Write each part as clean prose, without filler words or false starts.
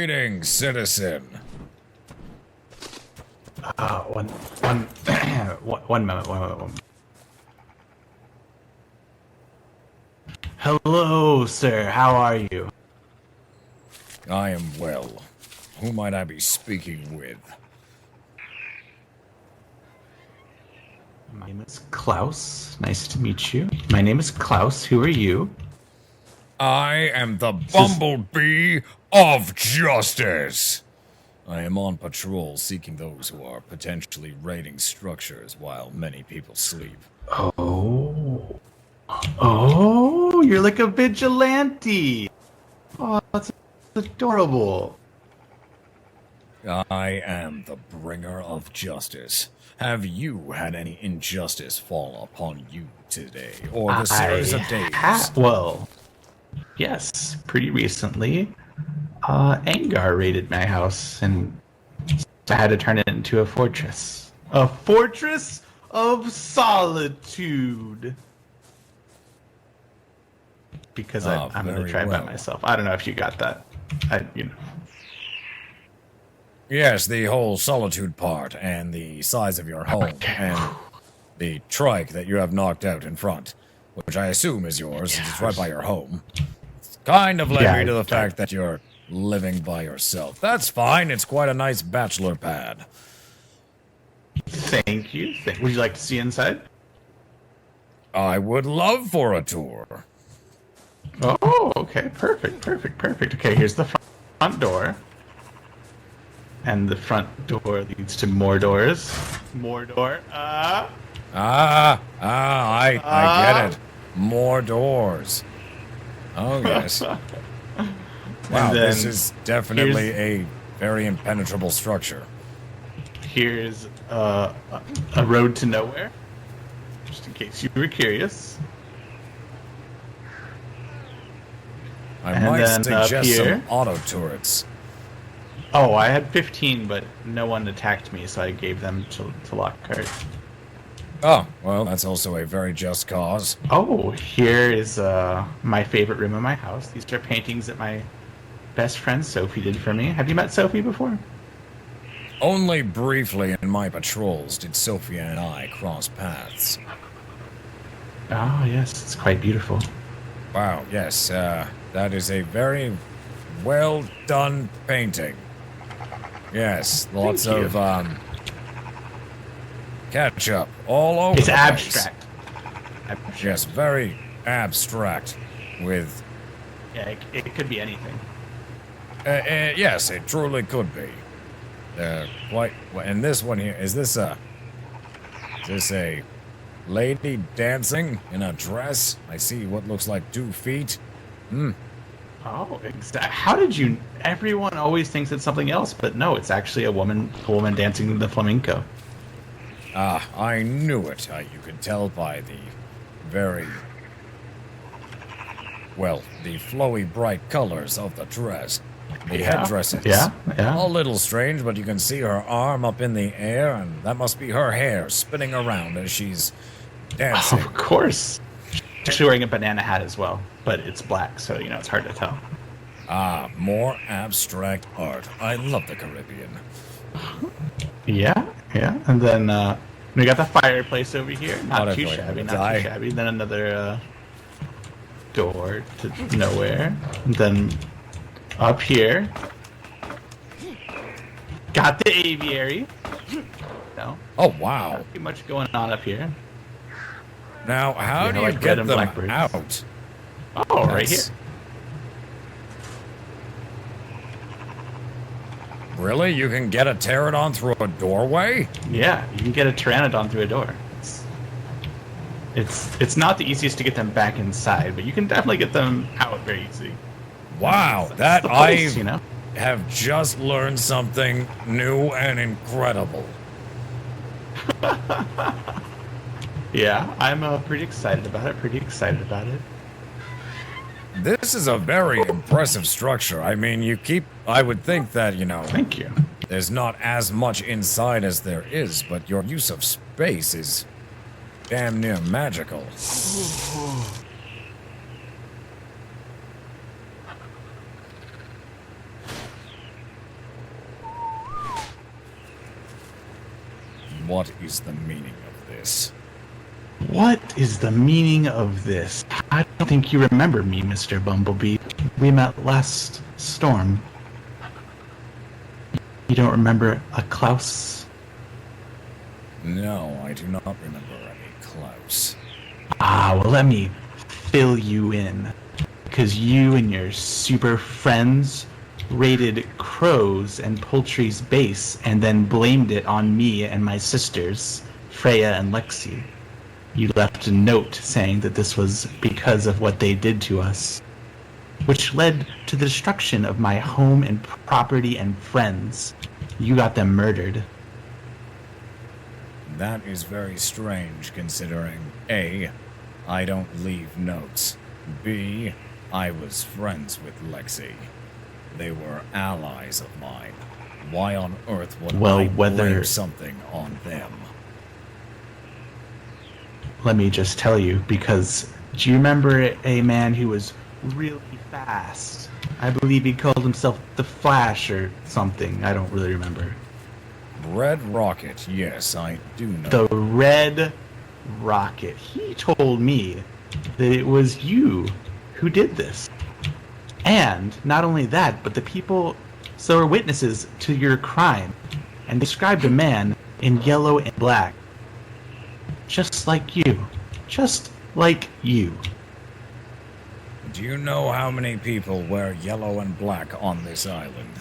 Greetings, citizen. One moment. Hello, sir. How are you? I am well. Who might I be speaking with? My name is Klaus. Nice to meet you. My name is Klaus. Who are you? I am the Bumble Bee of Justice. I am on patrol seeking those who are potentially raiding structures while many people sleep. Oh, you're like a vigilante. Oh, that's adorable. I am the bringer of justice. Have you had any injustice fall upon you today, or the series of days? Well, yes, pretty recently. Angar raided my house, and I had to turn it into a fortress. A fortress of solitude. Because I'm going to try by myself. I don't know if you got that. Yes, the whole solitude part, and the size of your home, and the trike that you have knocked out in front, which I assume is yours, since it's right by your home. It's kind of led me to the fact that you're living by yourself. That's fine, it's quite a nice bachelor pad. Thank you. Would you like to see inside? I would love for a tour. Oh, okay. Perfect. Okay, here's the front door. And the front door leads to more doors. More door. I get it. More doors. Oh, yes. Wow, this is definitely a very impenetrable structure. Here's a road to nowhere, just in case you were curious. I might suggest some auto turrets. Oh, I had 15, but no one attacked me, so I gave them to Lockhart. Oh, well, that's also a very just cause. Oh, here is my favorite room in my house. These are paintings that my best friend Sophie did for me. Have you met Sophie before? Only briefly in my patrols did Sophia and I cross paths. Oh, yes, it's quite beautiful. Wow, yes, that is a very well done painting. Yes, lots of ketchup all over it's the abstract. Place. Yes, very abstract with... Yeah, it could be anything. Yes, it truly could be. Quite... And this one here, is this a lady dancing in a dress? I see what looks like 2 feet. Oh, exactly. How did you... Everyone always thinks it's something else, but no, it's actually a woman dancing the flamenco. Ah, I knew it. You could tell by the very... well, the flowy, bright colors of the dress. The headdresses. Yeah. A little strange, but you can see her arm up in the air, and that must be her hair spinning around as she's dancing. Of course. She's actually wearing a banana hat as well, but it's black, so, it's hard to tell. Ah, more abstract art. I love the Caribbean. Yeah. And then we got the fireplace over here. Not too shabby. Then another door to nowhere. And then up here, got the aviary. No. Oh, wow. Not too much going on up here. Now, how do you get them out? Oh, right here. Really? You can get a pterodon through a doorway? Yeah, you can get a pteranodon through a door. It's not the easiest to get them back inside, but you can definitely get them out very easy. Wow, I have just learned something new and incredible. Yeah, I'm pretty excited about it. This is a very impressive structure. I mean, I would think that, Thank you. There's not as much inside as there is, but your use of space is damn near magical. What is the meaning of this? What is the meaning of this? I don't think you remember me, Mr. Bumblebee. We met last storm. You don't remember a Klaus? No, I do not remember any Klaus. Well, let me fill you in. Because you and your super friends raided Crow's and Poultry's base and then blamed it on me and my sisters, Freya and Lexi. You left a note saying that this was because of what they did to us, which led to the destruction of my home and property and friends. You got them murdered. That is very strange, considering A, I don't leave notes. B, I was friends with Lexi. They were allies of mine. Why on earth would I blame something on them? Let me just tell you, because do you remember a man who was really fast? I believe he called himself the Flash or something. I don't really remember. Red Rocket, yes, I do know. The Red Rocket. He told me that it was you who did this. And not only that, but the people were witnesses to your crime and described a man in yellow and black. Just like you. Just like you. Do you know how many people wear yellow and black on this island?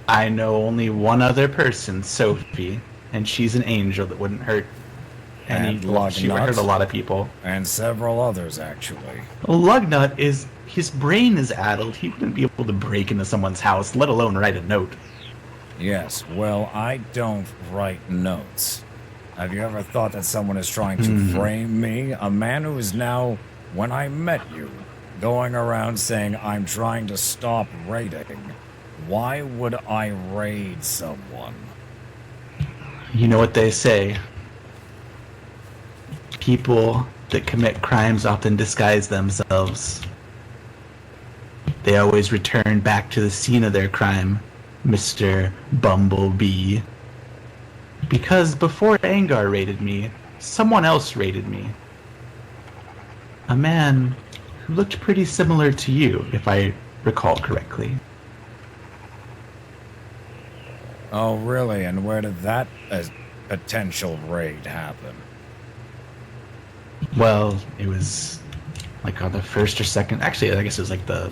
I know only one other person, Sophie, and she's an angel that wouldn't hurt she would hurt a lot of people. And several others, actually. Lugnut his brain is addled. He wouldn't be able to break into someone's house, let alone write a note. Yes, well, I don't write notes. Have you ever thought that someone is trying to frame me? A man who is now, when I met you, going around saying I'm trying to stop raiding. Why would I raid someone? You know what they say. People that commit crimes often disguise themselves. They always return back to the scene of their crime, Mr. Bumble Bee. Because before Angar raided me, someone else raided me. A man who looked pretty similar to you, if I recall correctly. Oh, really? And where did that potential raid happen? Well, it was like on the first or second. Actually, I guess it was like the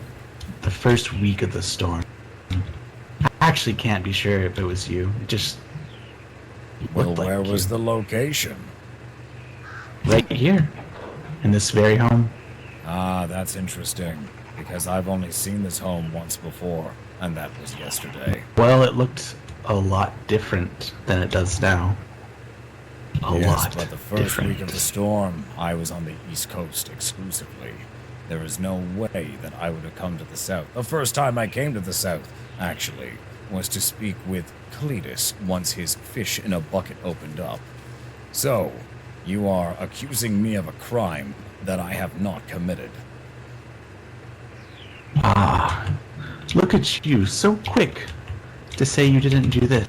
first week of the storm. I actually can't be sure if it was you. It just. Well, where was the location? Right here, in this very home. Ah, that's interesting, because I've only seen this home once before, and that was yesterday. Well, it looked a lot different than it does now. Yes, but the first week of the storm, I was on the East Coast exclusively. There is no way that I would have come to the South. The first time I came to the South, actually, was to speak with Cletus once his fish in a bucket opened up. So, you are accusing me of a crime that I have not committed. Ah, look at you, so quick to say you didn't do this.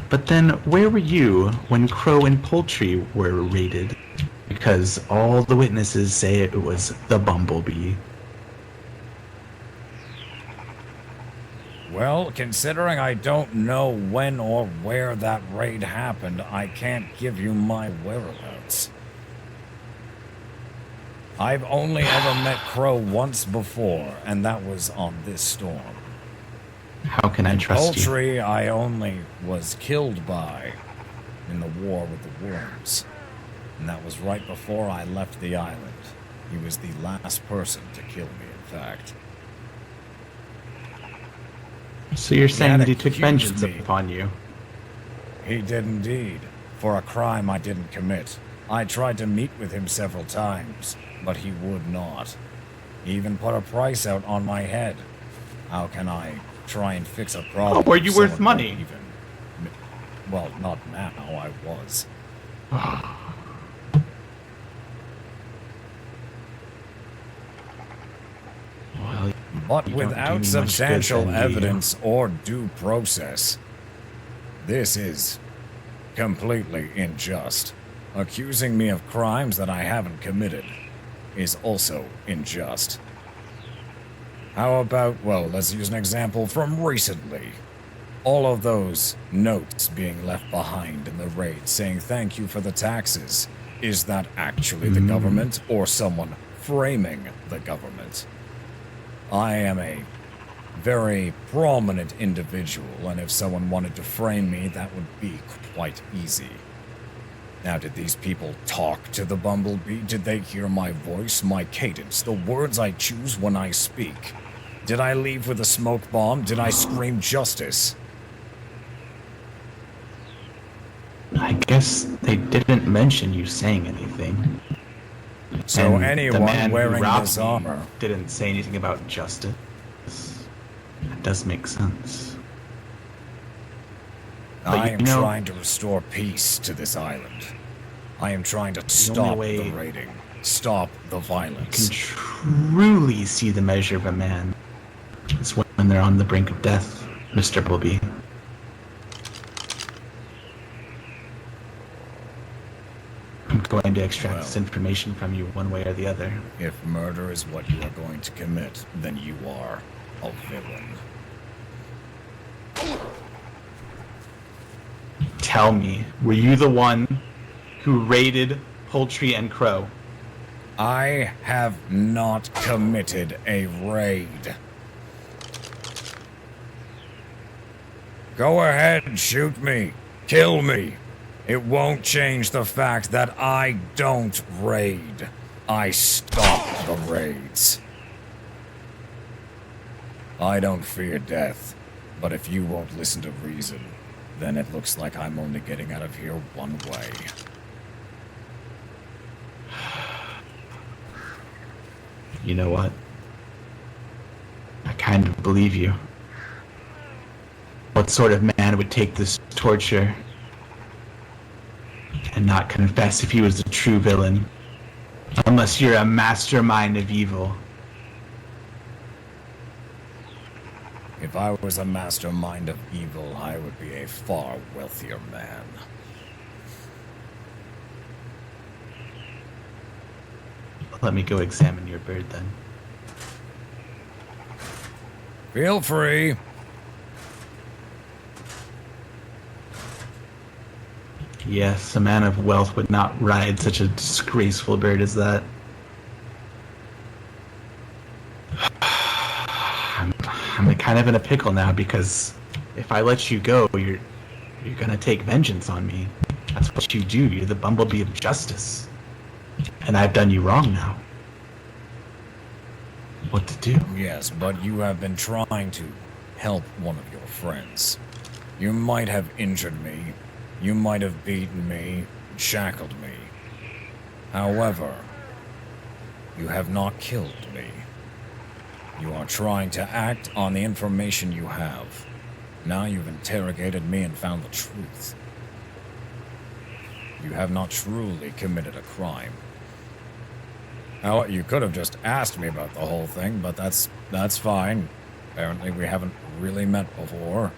But then, where were you when Crow and Poultry were raided? Because all the witnesses say it was the Bumblebee. Well, considering I don't know when or where that raid happened, I can't give you my whereabouts. I've only ever met Crow once before, and that was on this storm. How can I trust you? Poultry, I only was killed by in the war with the worms. And that was right before I left the island. He was the last person to kill me, in fact. So you're saying that he took vengeance upon you? He did indeed, for a crime I didn't commit. I tried to meet with him several times, but he would not. He even put a price out on my head. How can I try and fix a problem? Oh, were you worth money? Well, not now, I was. Well, but without substantial evidence or due process, this is completely unjust. Accusing me of crimes that I haven't committed is also unjust. How about, well, let's use an example from recently. All of those notes being left behind in the raid saying thank you for the taxes. Is that actually the government or someone framing the government? I am a very prominent individual, and if someone wanted to frame me, that would be quite easy. Now, did these people talk to the Bumble Bee? Did they hear my voice, my cadence, the words I choose when I speak? Did I leave with a smoke bomb? Did I scream justice? I guess they didn't mention you saying anything. So And anyone the man wearing who robbed this me armor didn't say anything about justice. That does make sense. I am trying to restore peace to this island. I am trying to stop the raiding, stop the violence. You can truly see the measure of a man. It's when they're on the brink of death, Mr. Bumblebee. I'm going to extract this information from you one way or the other. If murder is what you are going to commit, then you are a villain. Tell me, were you the one who raided Poultry and Crow? I have not committed a raid. Go ahead and shoot me. Kill me. It won't change the fact that I don't raid. I stop the raids. I don't fear death, but if you won't listen to reason, then it looks like I'm only getting out of here one way. You know what? I kind of believe you. What sort of man would take this torture and not confess if he was the true villain? Unless you're a mastermind of evil. If I was a mastermind of evil, I would be a far wealthier man. Let me go examine your bird then. Feel free. Yes, a man of wealth would not ride such a disgraceful bird as that. I'm kind of in a pickle now because if I let you go, you're gonna take vengeance on me. That's what you do. You're the Bumblebee of justice. And I've done you wrong now. What to do? Yes, but you have been trying to help one of your friends. You might have injured me. You might have beaten me, shackled me. However, you have not killed me. You are trying to act on the information you have. Now you've interrogated me and found the truth. You have not truly committed a crime. Now, you could have just asked me about the whole thing, but that's fine. Apparently we haven't really met before.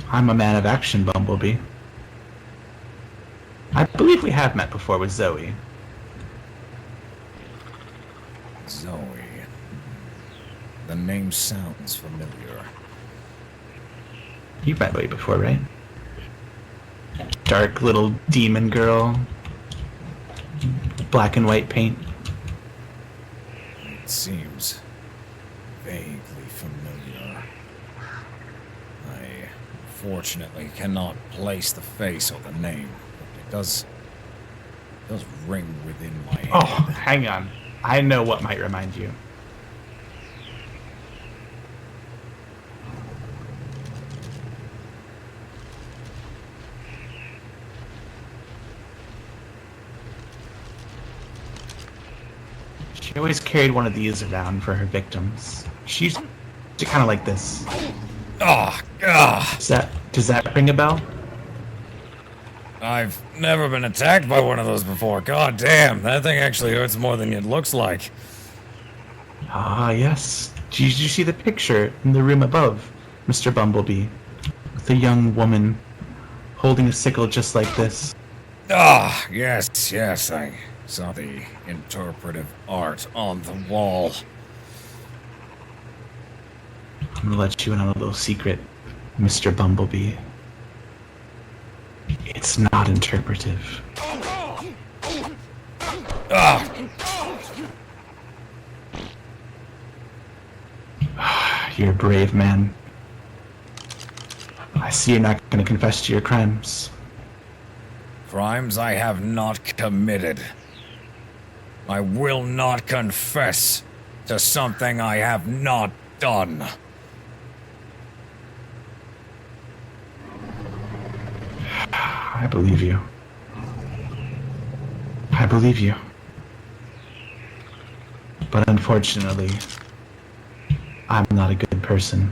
I'm a man of action, Bumblebee. I believe we have met before with Zoe. Zoe. The name sounds familiar. You've met Zoe before, right? Dark little demon girl. Black and white paint. It seems vaguely familiar. I fortunately cannot place the face or the name, but it does ring within my head. Oh, hang on. I know what might remind you. She always carried one of these around for her victims. She used to kind of like this. Oh, God. Does that ring a bell? I've never been attacked by one of those before. God damn, that thing actually hurts more than it looks like. Ah, yes. Did you see the picture in the room above, Mr. Bumblebee? With a young woman holding a sickle just like this. Ah, yes, I saw the interpretive art on the wall. I'm gonna let you in on a little secret, Mr. Bumblebee. It's not interpretive. Ah! You're a brave man. I see you're not gonna confess to your crimes. Crimes I have not committed. I will not confess to something I have not done. I believe you. I believe you. But unfortunately, I'm not a good person.